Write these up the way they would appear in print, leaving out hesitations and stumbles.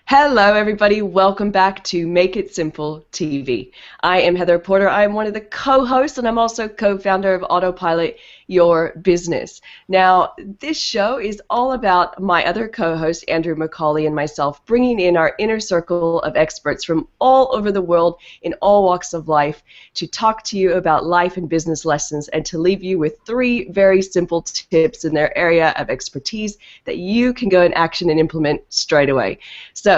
Hello, everybody. Welcome back to Make It Simple TV. I am Heather Porter. I am one of the co-hosts, and I'm also co-founder of Autopilot Your Business. Now, this show is all about my other co-host, Andrew McCauley, and myself, bringing in our inner circle of experts from all over the world in all walks of life to talk to you about life and business lessons and to leave you with 3 very simple tips in their area of expertise that you can go in action and implement straight away. So,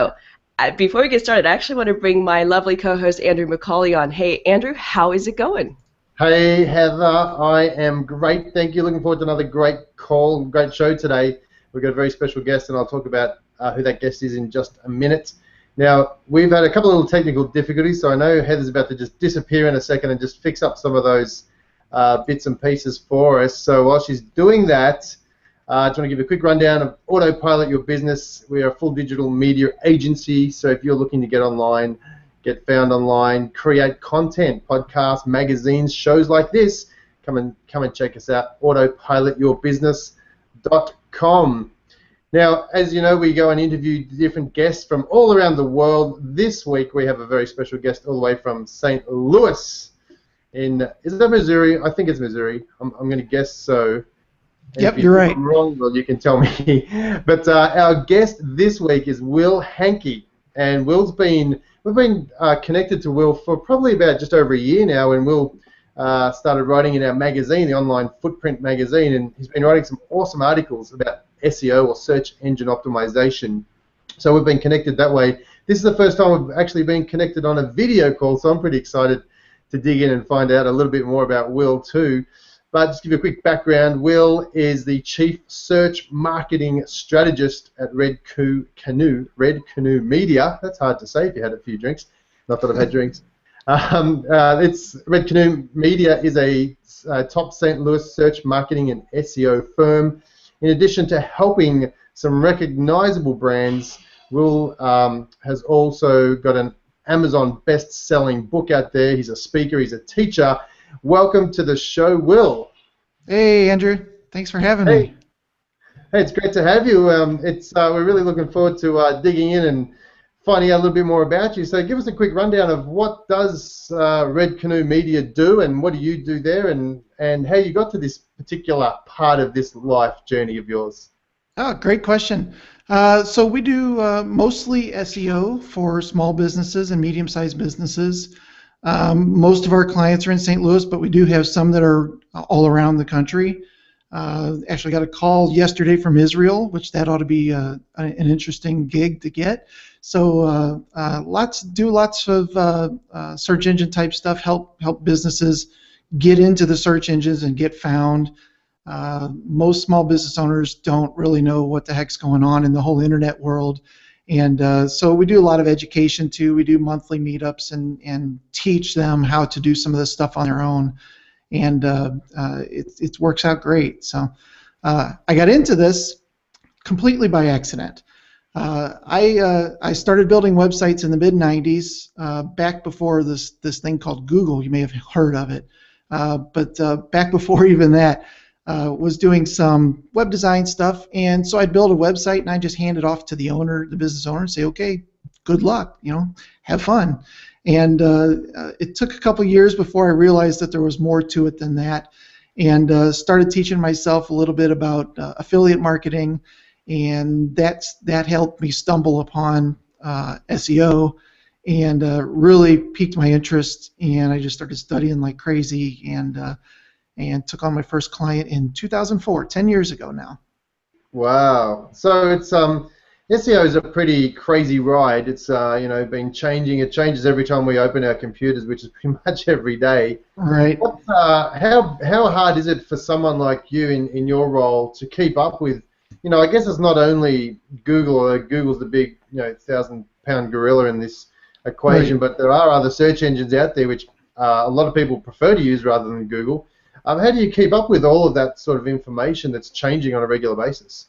before we get started, I actually want to bring my lovely co-host Andrew McCauley on. Hey, Andrew, how is it going? Hey, Heather, I am great. Thank you. Looking forward to another great call, great show today. We've got a very special guest, and I'll talk about who that guest is in just a minute. Now, we've had a couple of little technical difficulties, so I know Heather's about to just disappear in a second and just fix up some of those bits and pieces for us. So while she's doing that, I just want to give a quick rundown of Autopilot Your Business. We are a full digital media agency, so if you're looking to get online, get found online, create content, podcasts, magazines, shows like this, come and check us out, autopilotyourbusiness.com. Now, as you know, we go and interview different guests from all around the world. This week we have a very special guest all the way from St. Louis in, is that Missouri? I think it's Missouri. I'm going to guess so. And yep, you're right. If I'm wrong, well, you can tell me. But our guest this week is Will Hanke, and we've been connected to Will for probably about just over a year now, and Will started writing in our magazine, the Online Footprint magazine, and he's been writing some awesome articles about SEO or search engine optimization. So we've been connected that way. This is the first time we've actually been connected on a video call, so I'm pretty excited to dig in and find out a little bit more about Will too. But just to give you a quick background, Will is the Chief Search Marketing Strategist at Canoe Media. That's hard to say if you had a few drinks. Not that I've had drinks. Canoe Media is a top St. Louis search marketing and SEO firm. In addition to helping some recognizable brands, Will has also got an Amazon best-selling book out there. He's a speaker. He's a teacher. Welcome to the show, Will. Hey, Andrew. Thanks for having me. Hey, it's great to have you. We're really looking forward to digging in and finding out a little bit more about you. So give us a quick rundown of what does Canoe Media do, and what do you do there, and how you got to this particular part of this life journey of yours. Oh, great question. So we do mostly SEO for small businesses and medium-sized businesses. Most of our clients are in St. Louis, but we do have some that are all around the country. Actually got a call yesterday from Israel, which that ought to be an interesting gig to get. So lots of search engine type stuff, help businesses get into the search engines and get found. Most small business owners don't really know what the heck's going on in the whole internet world. And so we do a lot of education too. We do monthly meetups and teach them how to do some of this stuff on their own, and it works out great. So I got into this completely by accident. I started building websites in the mid-90s, back before this thing called Google. You may have heard of it, but back before even that. Was doing some web design stuff, and so I'd build a website and I just hand it off to the owner, the business owner, and say, okay, good luck, have fun. And it took a couple years before I realized that there was more to it than that, and started teaching myself a little bit about affiliate marketing, and that helped me stumble upon SEO, and really piqued my interest, and I just started studying like crazy, and took on my first client in 2004, 10 years ago now. Wow. So it's SEO is a pretty crazy ride. It's been changing. It changes every time we open our computers, which is pretty much every day. Right. How hard is it for someone like you in your role to keep up with? I guess it's not only Google. Google's the big 1,000-pound gorilla in this equation, right. But there are other search engines out there which a lot of people prefer to use rather than Google. How do you keep up with all of that sort of information that's changing on a regular basis?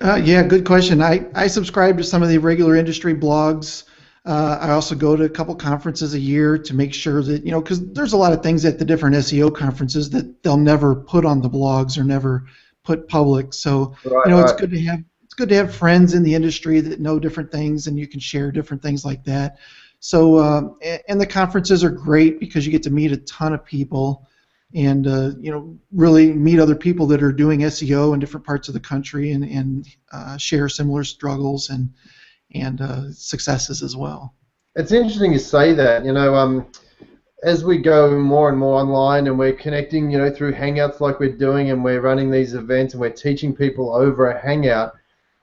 Yeah, good question. I subscribe to some of the regular industry blogs. I also go to a couple conferences a year to make sure that, because there's a lot of things at the different SEO conferences that they'll never put on the blogs or never put public. So, right, it's right. good to have good to have friends in the industry that know different things, and you can share different things like that. So, and the conferences are great because you get to meet a ton of people, and really meet other people that are doing SEO in different parts of the country, and share similar struggles and successes as well. It's interesting you say that. As we go more and more online and we're connecting, through Hangouts like we're doing, and we're running these events and we're teaching people over a Hangout,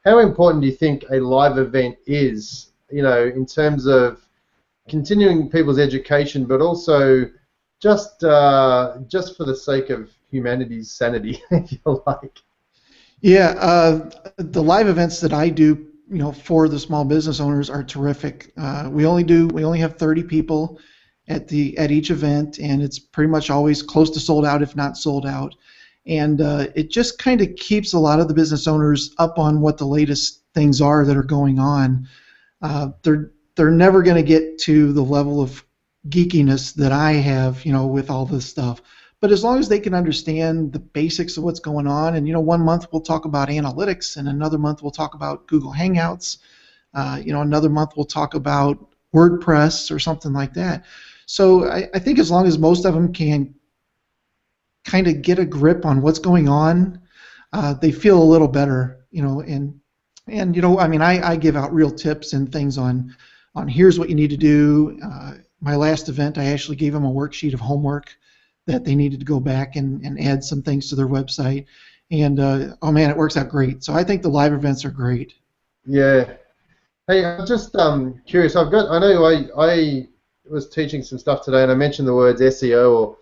how important do you think a live event is, in terms of continuing people's education, but also just for the sake of humanity's sanity, if you like? Yeah, the live events that I do, for the small business owners are terrific. We only have 30 people at each event, and it's pretty much always close to sold out, if not sold out. And it just kind of keeps a lot of the business owners up on what the latest things are that are going on. They're never going to get to the level of geekiness that I have, with all this stuff. But as long as they can understand the basics of what's going on, and 1 month we'll talk about analytics, and another month we'll talk about Google Hangouts, another month we'll talk about WordPress or something like that. So I think as long as most of them can kind of get a grip on what's going on, they feel a little better, I give out real tips and things on here's what you need to do. My last event, I actually gave them a worksheet of homework that they needed to go back and add some things to their website, and oh man, it works out great. So I think the live events are great. Yeah. Hey, I'm just curious. I know I was teaching some stuff today, and I mentioned the words SEO, or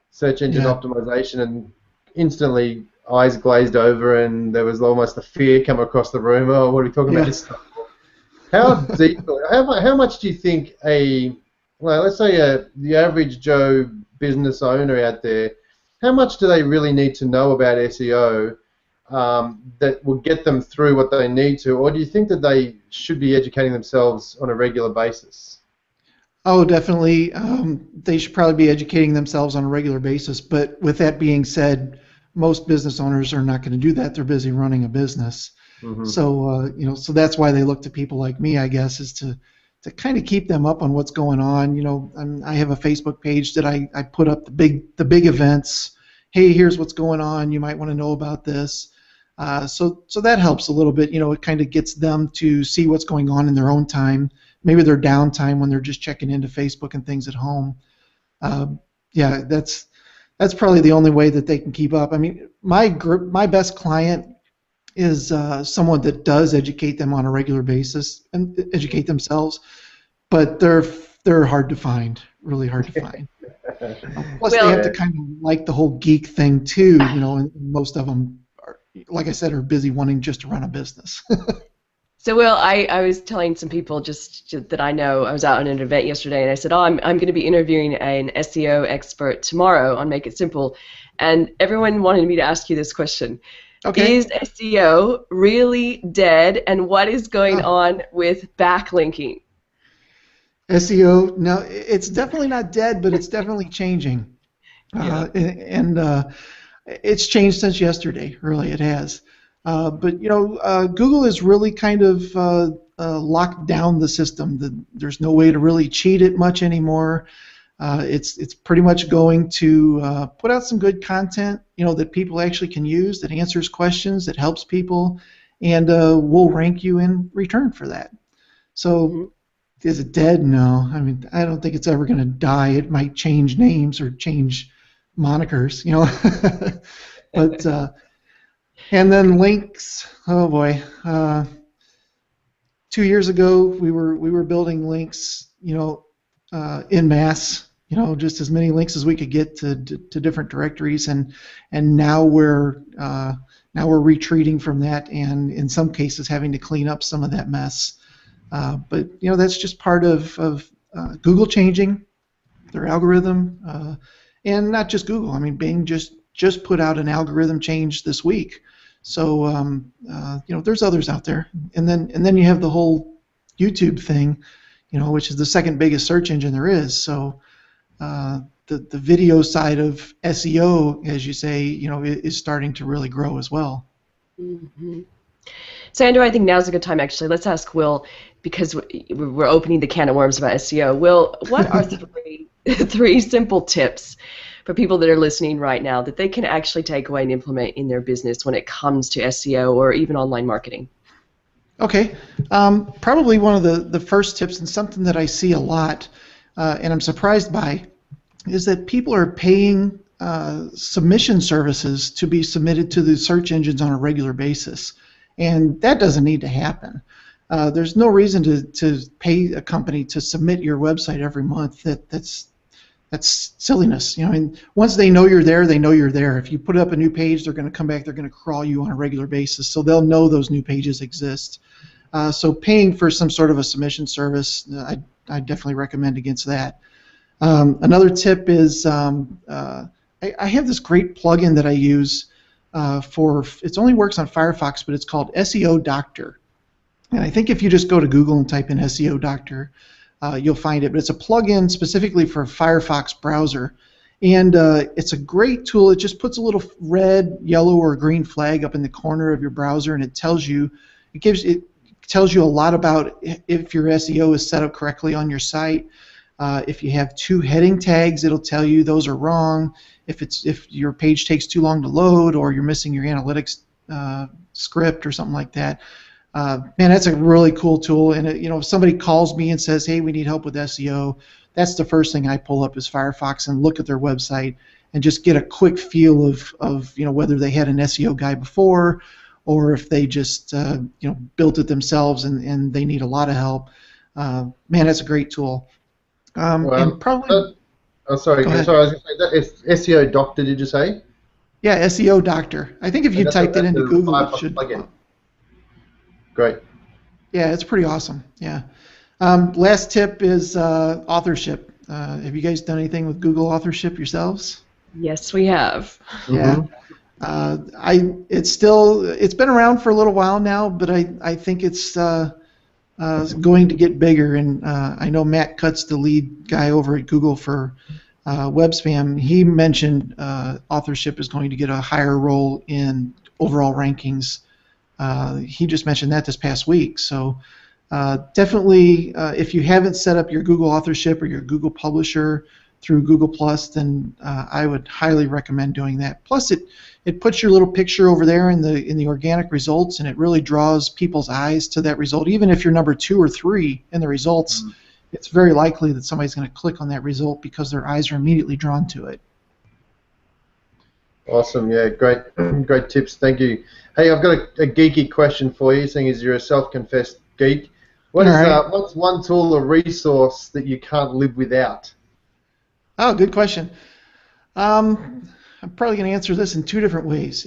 search engine optimization, and instantly eyes glazed over, and there was almost a fear come across the room. Oh, what are we talking about this stuff? How deep? How much do you think let's say the average Joe business owner out there, how much do they really need to know about SEO that will get them through what they need to, or do you think that they should be educating themselves on a regular basis? Oh, definitely. They should probably be educating themselves on a regular basis. But with that being said, most business owners are not going to do that. They're busy running a business. Mm-hmm. So, so that's why they look to people like me, I guess, is to kind of keep them up on what's going on. I have a Facebook page that I put up the big events. Hey, here's what's going on. You might want to know about this. So that helps a little bit. It kind of gets them to see what's going on in their own time. Maybe their downtime when they're just checking into Facebook and things at home. That's probably the only way that they can keep up. I mean, my best client is someone that does educate them on a regular basis and educate themselves, but they're hard to find, really hard to find. Plus, they have to kind of like the whole geek thing too. And most of them, like I said, are busy wanting just to run a business. So, Will, I was telling some people just that I know, I was out at an event yesterday, and I said, I'm going to be interviewing an SEO expert tomorrow on Make It Simple, and everyone wanted me to ask you this question. Okay. Is SEO really dead, and what is going on with backlinking? SEO, no, it's definitely not dead, but it's definitely changing. It's changed since yesterday, really, it has. But Google has really kind of locked down the system. There's no way to really cheat it much anymore. It's pretty much going to put out some good content, that people actually can use, that answers questions, that helps people, and will rank you in return for that. So, is it dead? No. I mean, I don't think it's ever going to die. It might change names or change monikers, but. And then links. Oh boy. 2 years ago, we were building links, en masse. Just as many links as we could get to different directories, and now we're retreating from that, and in some cases having to clean up some of that mess. But that's just part of Google changing their algorithm, and not just Google. I mean, Bing just put out an algorithm change this week. So there's others out there, and then you have the whole YouTube thing, which is the second biggest search engine there is. So the video side of SEO, as you say, is starting to really grow as well. Mm-hmm. Sandra, I think now's a good time, actually. Let's ask Will, because we're opening the can of worms about SEO. Will, what are three simple tips for people that are listening right now that they can actually take away and implement in their business when it comes to SEO or even online marketing? Okay. Probably one of the first tips, and something that I see a lot, and I'm surprised by, is that people are paying submission services to be submitted to the search engines on a regular basis. And that doesn't need to happen. There's no reason to pay a company to submit your website every month. That's silliness. And once they know you're there, they know you're there. If you put up a new page, they're going to come back, they're going to crawl you on a regular basis. So they'll know those new pages exist. So paying for some sort of a submission service, I definitely recommend against that. Another tip is I have this great plugin that I use it only works on Firefox, but it's called SEO Doctor. And I think if you just go to Google and type in SEO Doctor, you'll find it. But it's a plugin specifically for Firefox browser. And it's a great tool. It just puts a little red, yellow, or green flag up in the corner of your browser, and it tells you a lot about if your SEO is set up correctly on your site. If you have 2 heading tags, it'll tell you those are wrong. If your page takes too long to load, or you're missing your analytics script or something like that. Man, that's a really cool tool. And if somebody calls me and says, "Hey, we need help with SEO," that's the first thing I pull up is Firefox and look at their website and just get a quick feel of whether they had an SEO guy before, or if they just built it themselves and they need a lot of help. Man, that's a great tool. And probably. Sorry, I was going to say that is SEO Doctor. Did you say? Yeah, SEO Doctor. I think if you typed it into Google, it should. Great. Yeah, it's pretty awesome. Yeah. Last tip is authorship. Have you guys done anything with Google authorship yourselves? Yes, we have. Yeah. It's been around for a little while now, but I think it's going to get bigger. And I know Matt Cutts, the lead guy over at Google for web spam, he mentioned authorship is going to get a higher role in overall rankings. He just mentioned that this past week. So definitely, if you haven't set up your Google authorship or your Google Publisher through Google Plus, then I would highly recommend doing that. Plus, it puts your little picture over there in the organic results, and it really draws people's eyes to that result. Even if you're number 2 or 3 in the results, it's very likely that somebody's going to click on that result because their eyes are immediately drawn to it. Awesome. Yeah, great tips. Thank you. Hey, I've got a geeky question for you, seeing as you're a self-confessed geek. What's one tool or resource that you can't live without? Oh, good question. I'm probably going to answer this in 2 different ways.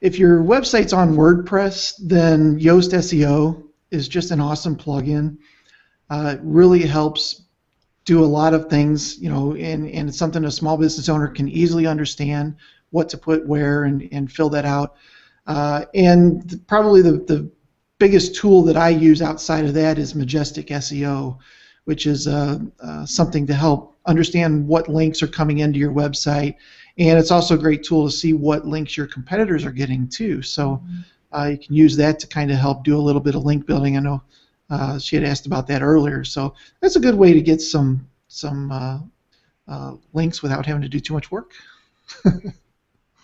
If your website's on WordPress, then Yoast SEO is just an awesome plugin. It really helps do a lot of things, and it's something a small business owner can easily understand what to put where and fill that out. And probably the biggest tool that I use outside of that is Majestic SEO, which is something to help understand what links are coming into your website. And it's also a great tool to see what links your competitors are getting too. So you can use that to kind of help do a little bit of link building. I know she had asked about that earlier. So that's a good way to get some links without having to do too much work.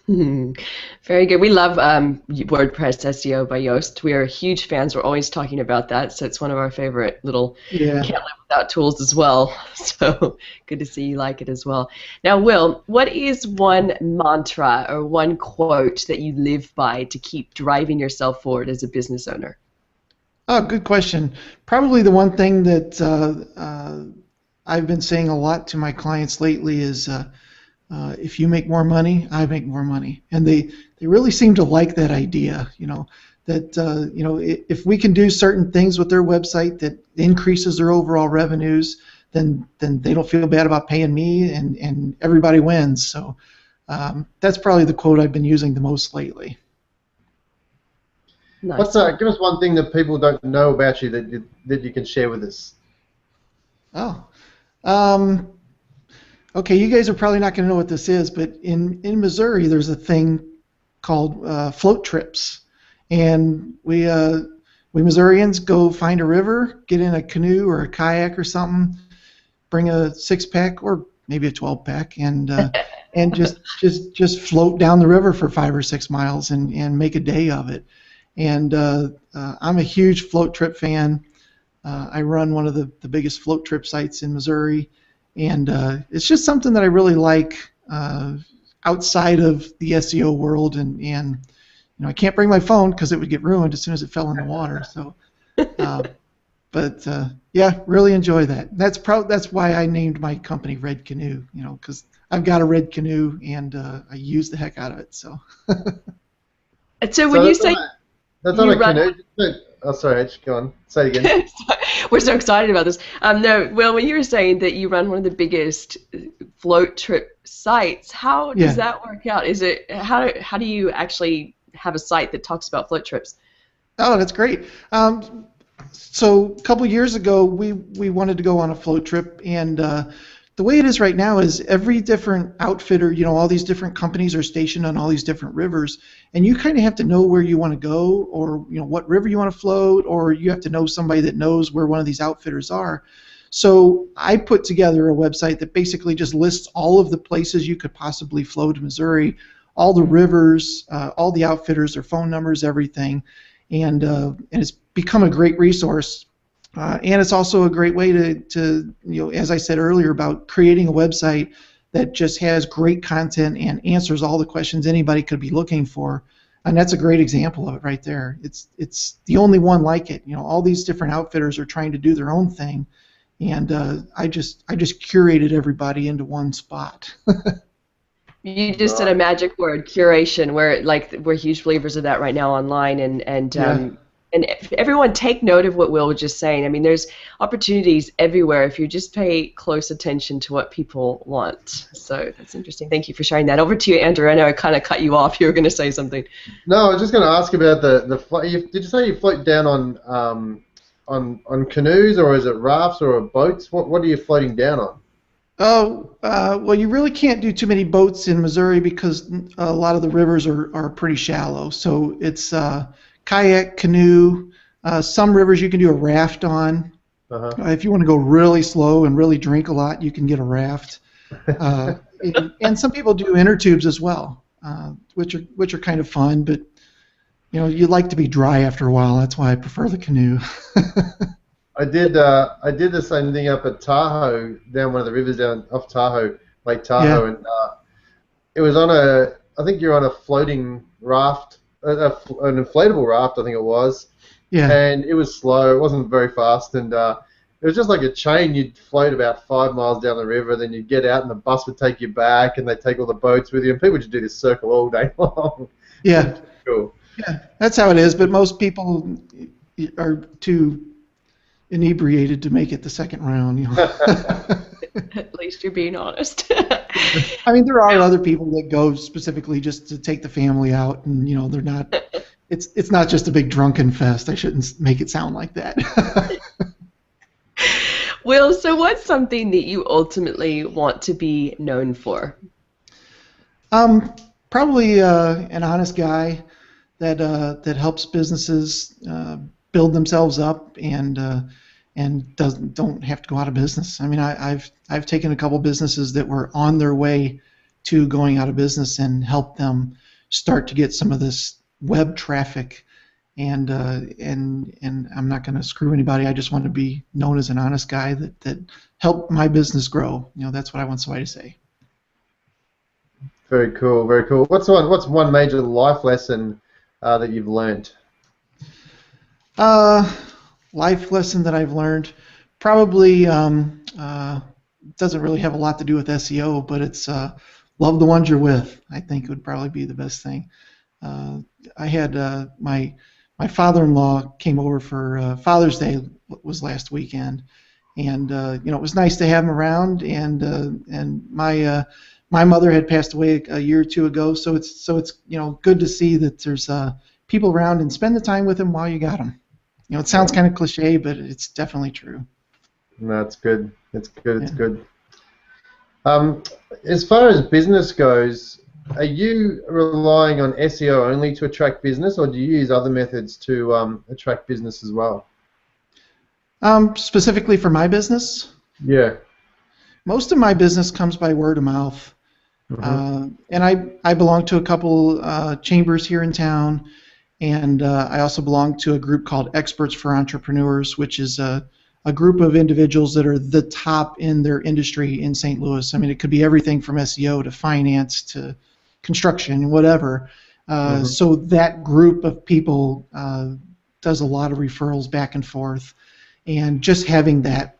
Very good. We love WordPress SEO by Yoast. We are huge fans. We're always talking about that, so it's one of our favorite little can't live without tools as well. So good to see you like it as well. Now, Will, what is one mantra or one quote that you live by to keep driving yourself forward as a business owner? Oh, good question. Probably the one thing that I've been saying a lot to my clients lately is if you make more money, I make more money. And they really seem to like that idea, that if we can do certain things with their website that increases their overall revenues, then they don't feel bad about paying me, and everybody wins. So that's probably the quote I've been using the most lately. Nice. Give us one thing that people don't know about you that you can share with us. Oh. Okay, you guys are probably not going to know what this is, but in Missouri there's a thing called float trips. and we Missourians go find a river, get in a canoe or a kayak or something, bring a 6-pack or maybe a 12-pack, and just float down the river for 5 or 6 miles and make a day of it. And I'm a huge float trip fan. I run one of the biggest float trip sites in Missouri, and it's just something that I really like outside of the SEO world. And I can't bring my phone because it would get ruined as soon as it fell in the water. So, but yeah, really enjoy that. That's why I named my company Red Canoe. Because I've got a red canoe and I use the heck out of it. So. So when you say that's not a canoe. Oh, sorry, go on. Say it again. We're so excited about this. No, well, when you were saying that you run one of the biggest float trip sites, how does that work out? Is it how do you actually have a site that talks about float trips? Oh, that's great. So a couple years ago, we wanted to go on a float trip, and the way it is right now is every different outfitter, all these different companies are stationed on all these different rivers, and you kind of have to know where you want to go, or what river you want to float, or you have to know somebody that knows where one of these outfitters are. So I put together a website that basically just lists all of the places you could possibly float in Missouri, all the rivers, all the outfitters, their phone numbers, everything, and it's become a great resource. And it's also a great way to as I said earlier, about creating a website that just has great content and answers all the questions anybody could be looking for. And that's a great example of it right there. It's the only one like it. All these different outfitters are trying to do their own thing, and I just curated everybody into one spot. You just said a magic word, curation. We're huge believers of that right now online, and everyone take note of what Will was just saying. I mean, there's opportunities everywhere if you just pay close attention to what people want. So that's interesting. Thank you for sharing that. Over to you, Andrew. I know I kind of cut you off. You were going to say something. No, I was just going to ask about did you say you float down on canoes, or is it rafts or boats? What are you floating down on? Oh, well, you really can't do too many boats in Missouri because a lot of the rivers are pretty shallow. So it's kayak, canoe. Some rivers you can do a raft on. If you want to go really slow and really drink a lot, you can get a raft. And some people do inner tubes as well, which are kind of fun. But you like to be dry after a while. That's why I prefer the canoe. I did the same thing up at Tahoe, down one of the rivers down off Tahoe, Lake Tahoe, and it was I think you're on a floating raft. An inflatable raft, I think it was. Yeah. And it was slow. It wasn't very fast, and it was just like a chain. You'd float about 5 miles down the river, then you'd get out, and the bus would take you back, and they'd take all the boats with you, and people just do this circle all day long. Yeah. Cool. Yeah, that's how it is. But most people are too inebriated to make it the second round. At least you're being honest. I mean, there are other people that go specifically just to take the family out, and they're not. It's not just a big drunken fest. I shouldn't make it sound like that. Will, so what's something that you ultimately want to be known for? Probably an honest guy that helps businesses build themselves up and don't have to go out of business. I mean, I've taken a couple businesses that were on their way to going out of business and helped them start to get some of this web traffic. And I'm not going to screw anybody. I just want to be known as an honest guy that helped my business grow. That's what I want somebody to say. Very cool. Very cool. What's one major life lesson that you've learned? Life lesson that I've learned probably doesn't really have a lot to do with SEO, but it's love the ones you're with. I think would probably be the best thing. I had my father-in-law came over for Father's Day was last weekend, and it was nice to have him around. And my mother had passed away a year or two ago, so it's good to see that there's people around and spend the time with them while you got them. It sounds kind of cliche, but it's definitely true. No, it's good. It's good. It's good. As far as business goes, are you relying on SEO only to attract business, or do you use other methods to attract business as well? Specifically for my business, Yeah. most of my business comes by word of mouth. And I belong to a couple chambers here in town, and I also belong to a group called Experts for Entrepreneurs, which is a group of individuals that are the top in their industry in St. Louis. I mean, it could be everything from SEO to finance to construction, whatever. So that group of people does a lot of referrals back and forth, and just having that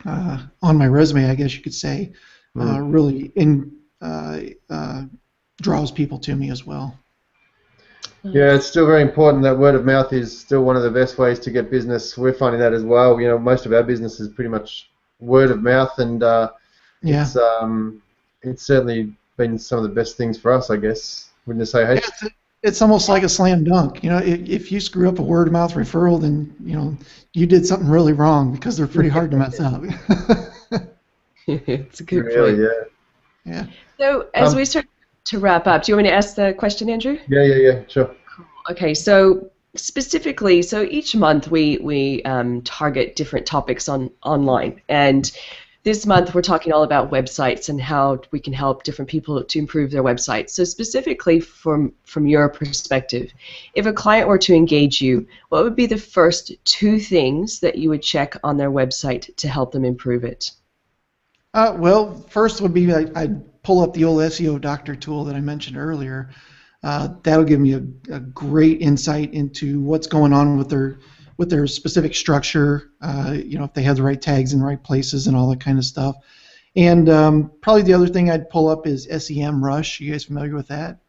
on my resume, I guess you could say, really draws people to me as well. Yeah, it's still very important that word of mouth is still one of the best ways to get business. We're finding that as well. You know, most of our business is pretty much word of mouth, and it's certainly been some of the best things for us, I guess. Wouldn't you say, hey? Yeah, it's almost like a slam dunk. You know, if you screw up a word of mouth referral, then you did something really wrong, because they're pretty hard to mess up. It's a good Really, point. Yeah. So as we start to wrap up, do you want me to ask the question, Andrew? Yeah, sure. Okay, so specifically, so each month we target different topics online, and this month we're talking all about websites and how we can help different people to improve their websites. So specifically from your perspective, if a client were to engage you, what would be the first 2 things that you would check on their website to help them improve it? Well, first would be I'd pull up the old SEO Doctor tool that I mentioned earlier. That'll give me a great insight into what's going on with their specific structure. If they have the right tags in the right places and all that kind of stuff. And probably the other thing I'd pull up is SEMrush. You guys familiar with that?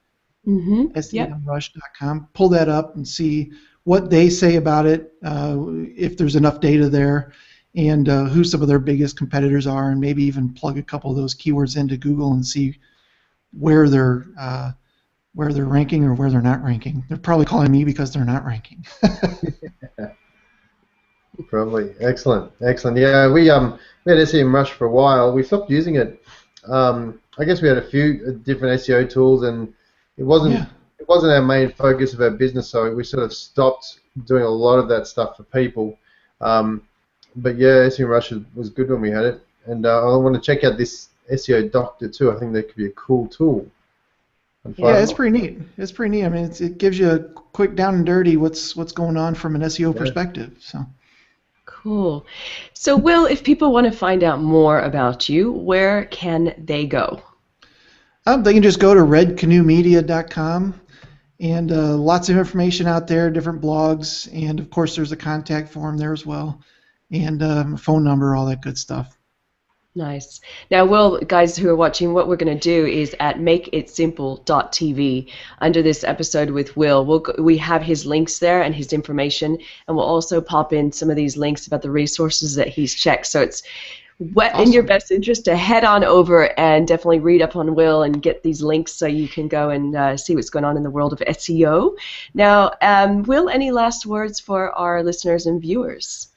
SEMrush.com. Pull that up and see what they say about it, if there's enough data there, and who some of their biggest competitors are, and maybe even plug a couple of those keywords into Google and see where they're ranking or where they're not ranking. They're probably calling me because they're not ranking. Probably. Excellent. Yeah, we had SEMrush for a while. We stopped using it. I guess we had a few different SEO tools, and it wasn't our main focus of our business, so we sort of stopped doing a lot of that stuff for people. But yeah, SEMrush was good when we had it, and I want to check out this SEO Doctor too. I think that could be a cool tool. Yeah, it's pretty neat. I mean, it gives you a quick down and dirty what's going on from an SEO perspective. So cool. So, Will, if people want to find out more about you, where can they go? They can just go to redcanoemedia.com, and lots of information out there, different blogs, and of course there's a contact form there as well, and a phone number, all that good stuff. Nice. Now, Will, guys who are watching, what we're going to do is at makeitsimple.tv, under this episode with Will, we have his links there and his information, and we'll also pop in some of these links about the resources that he's checked. So it's in your best interest to head on over and definitely read up on Will and get these links so you can go and see what's going on in the world of SEO. Now, Will, any last words for our listeners and viewers?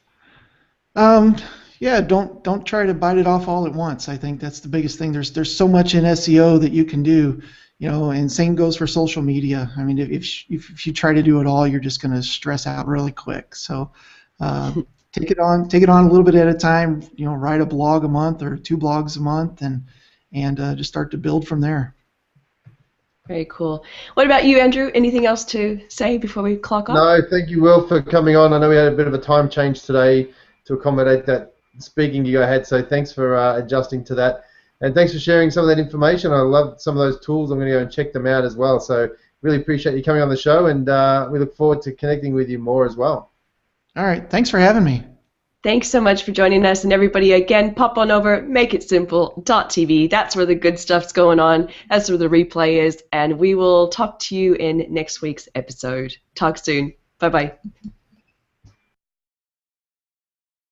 Yeah, don't try to bite it off all at once. I think that's the biggest thing. There's so much in SEO that you can do, and same goes for social media. I mean, if you try to do it all, you're just going to stress out really quick. So take it on a little bit at a time. Write a blog a month or 2 blogs a month, and just start to build from there. Very cool. What about you, Andrew? Anything else to say before we clock off? No, thank you, Will, for coming on. I know we had a bit of a time change today to accommodate that speaking you ahead, so thanks for adjusting to that, and thanks for sharing some of that information. I love some of those tools. I'm going to go and check them out as well, so really appreciate you coming on the show, and we look forward to connecting with you more as well. All right, thanks for having me. Thanks so much for joining us, and everybody, again, pop on over makeitsimple.tv. That's where the good stuff's going on. That's where the replay is, and we will talk to you in next week's episode. Talk soon. Bye-bye.